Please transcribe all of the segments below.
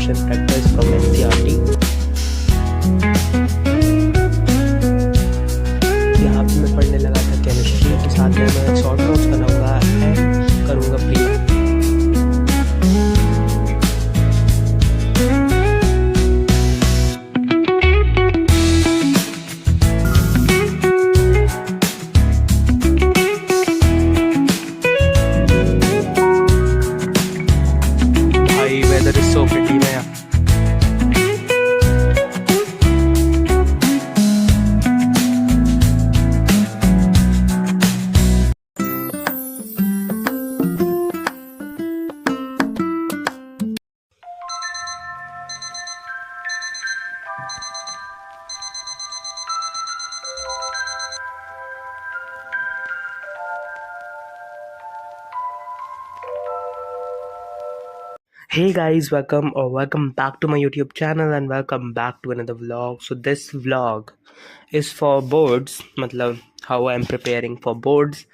Question practice from NCERT. यहाँ पे मैं पढ़ने लगा था केमिस्ट्री के साथ में मैं शॉर्ट नोट्स बनाऊंगा एंड करूँगा प्री। भाई वेदर इज सो प्रिटी में Hey guys, welcome back to my YouTube channel and welcome back to another vlog. So this vlog is for boards, मतलब how I'm preparing for boards.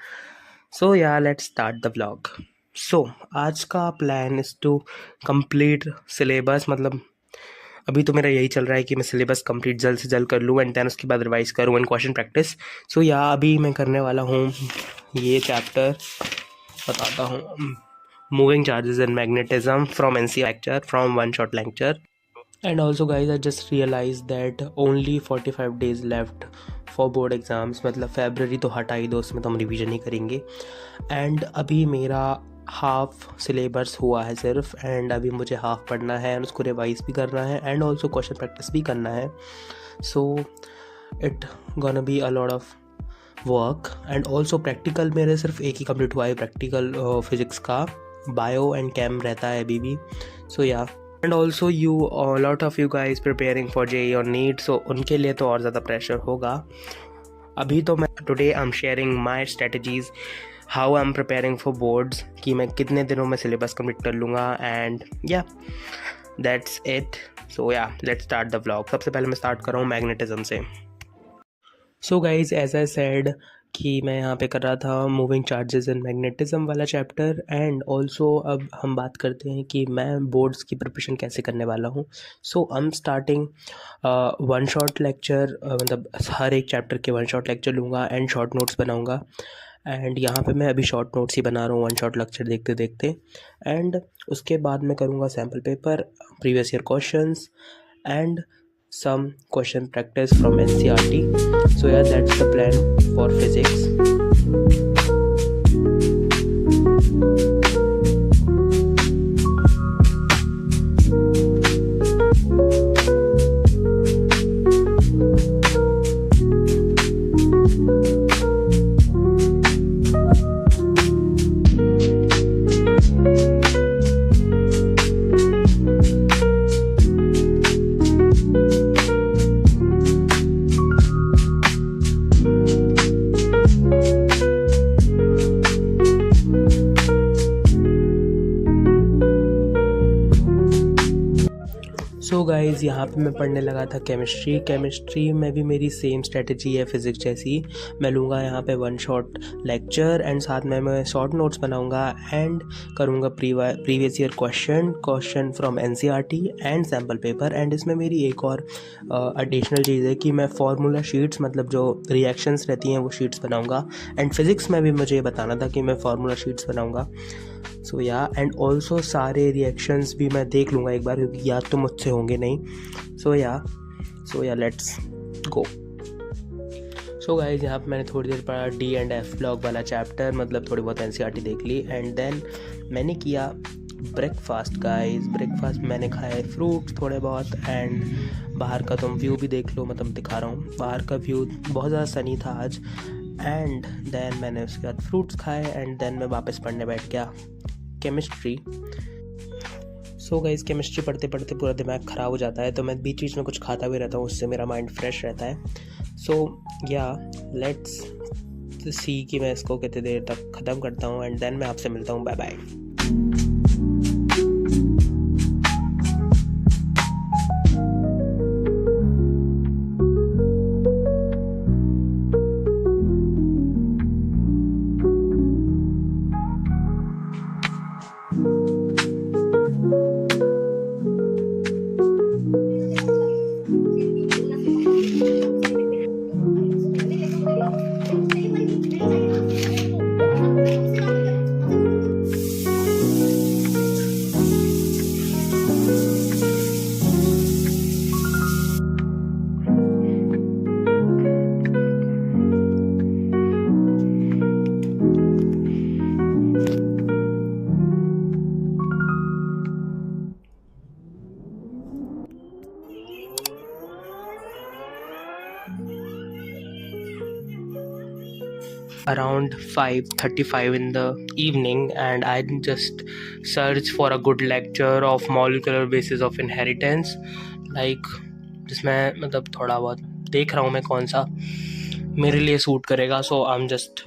So yeah, let's start the vlog. So आज का plan is to complete syllabus, मतलब अभी तो मेरा यही चल रहा है कि मैं सिलेबस कंप्लीट जल्द से जल्द कर लूँ एंड देन उसके बाद रिवाइज करूँ एंड क्वेश्चन प्रैक्टिस। सो या अभी मैं करने वाला हूँ ये चैप्टर, बताता हूँ, moving charges and magnetism from NC lecture, from one shot lecture. And also guys, I just realized that only 45 days left for board exams, मतलब फेबररी तो हटा ही दो, उसमें तो हम रिवीजन ही करेंगे। एंड अभी मेरा हाफ सिलेबस हुआ है सिर्फ, एंड अभी मुझे हाफ पढ़ना है एंड उसको रिवाइज भी करना है एंड ऑल्सो क्वेश्चन प्रैक्टिस भी करना है। So it gonna be a lot of work and also practical मेरे सिर्फ एक ही कंप्लीट हुआ है, प्रैक्टिकल फिजिक्स का, बायो एंड कैम रहता है अभी भी। So yeah and also you lot of you guys preparing for JEE और नीट, सो उनके लिए तो और ज़्यादा प्रेशर होगा। अभी तो मैं today I am sharing my strategies how I am preparing for boards, कि मैं कितने दिनों में सिलेबस कंप्लीट कर लूँगा एंड या दैट्स इट। सो या लेट्स स्टार्ट द व्लॉग। सबसे पहले मैं स्टार्ट कर रहा हूँ मैग्नेटिज्म से। So guys as I said कि मैं यहाँ पे कर रहा था मूविंग चार्जेस एंड मैग्नेटिज्म वाला चैप्टर एंड ऑल्सो अब हम बात करते हैं कि मैं बोर्ड्स की प्रिपरेशन कैसे करने वाला हूँ। So I am starting one shot lecture, मतलब हर एक चैप्टर के वन शॉट लेक्चर लूँगा एंड शॉर्ट नोट्स बनाऊँगा। एंड यहाँ पे मैं अभी शॉर्ट नोट्स ही बना रहा हूँ वन शॉट लेक्चर देखते देखते। एंड उसके बाद मैं करूँगा sample paper, previous year questions and some question practice from NCERT. So yeah, that's the plan for physics. So guys यहाँ पे मैं पढ़ने लगा था केमिस्ट्री में भी मेरी सेम स्ट्रेटजी है फिज़िक्स जैसी। मैं लूँगा यहाँ पे वन शॉट लेक्चर एंड साथ में मैं शॉर्ट नोट्स बनाऊँगा एंड करूँगा previous year question from NCERT and sample paper. And इसमें मेरी एक और एडिशनल चीज़ है कि मैं फार्मूला शीट्स, मतलब जो रिएक्शंस रहती हैं वो शीट्स बनाऊँगा एंड फिज़िक्स में भी मुझे बताना था कि मैं फार्मूला शीट्स बनाऊँगा। सो या एंड ऑल्सो सारे रिएक्शंस भी मैं देख लूँगा एक बार, क्योंकि याद तो मुझसे होंगे नहीं। सो या लेट्स गो। सो गाइज यहाँ पे मैंने थोड़ी देर पढ़ा डी एंड एफ ब्लॉक वाला चैप्टर, मतलब थोड़ी बहुत एनसीईआरटी देख ली एंड देन मैंने किया ब्रेकफास्ट। गाइज ब्रेकफास्ट मैंने खाए फ्रूट्स थोड़े बहुत एंड बाहर का तुम व्यू भी देख लो, मतलब दिखा रहा हूँ बाहर का व्यू, बहुत ज़्यादा सनी था आज। एंड देन मैंने उसके बाद फ्रूट्स खाए एंड देन मैं वापस पढ़ने बैठ गया केमिस्ट्री। सो गाइस केमिस्ट्री पढ़ते पढ़ते पूरा दिमाग ख़राब हो जाता है, तो मैं बीच बीच में कुछ खाता भी रहता हूँ, उससे मेरा माइंड फ्रेश रहता है। सो या लेट्स सी कि मैं इसको कितने देर तक ख़त्म करता हूँ एंड देन मैं आपसे मिलता हूँ। Bye bye. around 5:35 in the evening, and I just search for a good lecture of molecular basis of inheritance, like जिसमें मतलब थोड़ा बहुत देख रहा हूँ मैं कौन सा मेरे लिए सूट करेगा. So I am just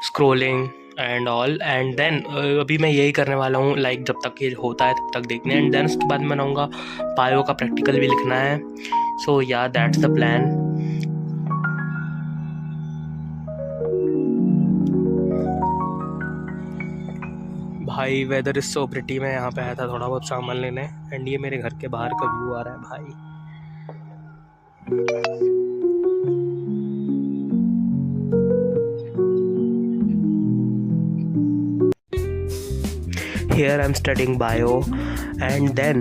scrolling and all, and then अभी मैं यही करने वाला हूँ, लाइक जब तक ये होता है तब तक देखने, एंड देन उसके बाद मैं बनाऊँगा बायो का प्रैक्टिकल भी लिखना है. सो या दैट्स द प्लान. भाई वेदर इज सो प्रिटी. मैं यहाँ पे आया था थोड़ा बहुत सामान लेने, एंड ये मेरे घर के बाहर का व्यू आ रहा है भाई. Here I am studying bio, and then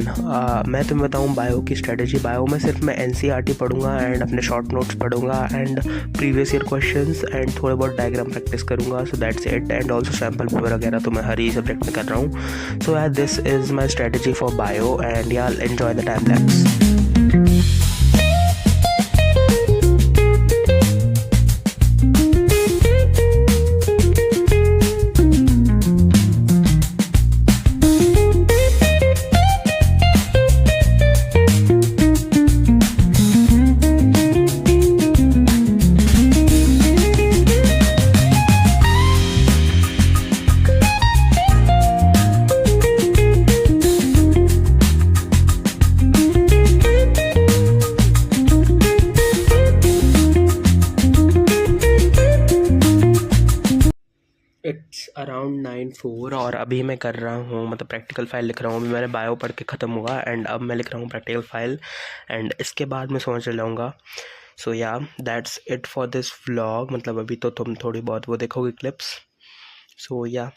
मैं तुम्हें बताऊँ बायो की स्ट्रेटजी. बायो में सिर्फ मैं NCERT पढ़ूंगा एंड अपने शॉर्ट नोट्स पढ़ूंगा and previous year questions and थोड़े बहुत डायग्राम प्रैक्टिस करूंगा. So that's it. And also sample paper वगैरह तो मैं हर ही सब्जेक्ट में कर रहा हूँ. सो यार this is my strategy for bio, and यार enjoy the time lapse. It's around 9:04 और अभी मैं कर रहा हूँ मतलब प्रैक्टिकल फाइल लिख रहा हूँ. अभी मैंने बायो पढ़ के ख़त्म हुआ एंड अब मैं लिख रहा हूँ प्रैक्टिकल फाइल, एंड इसके बाद मैं सोच जाऊँगा. सो या that's it for this vlog. मतलब अभी तो तुम थोड़ी बहुत वो देखोगे क्लिप्स. सो या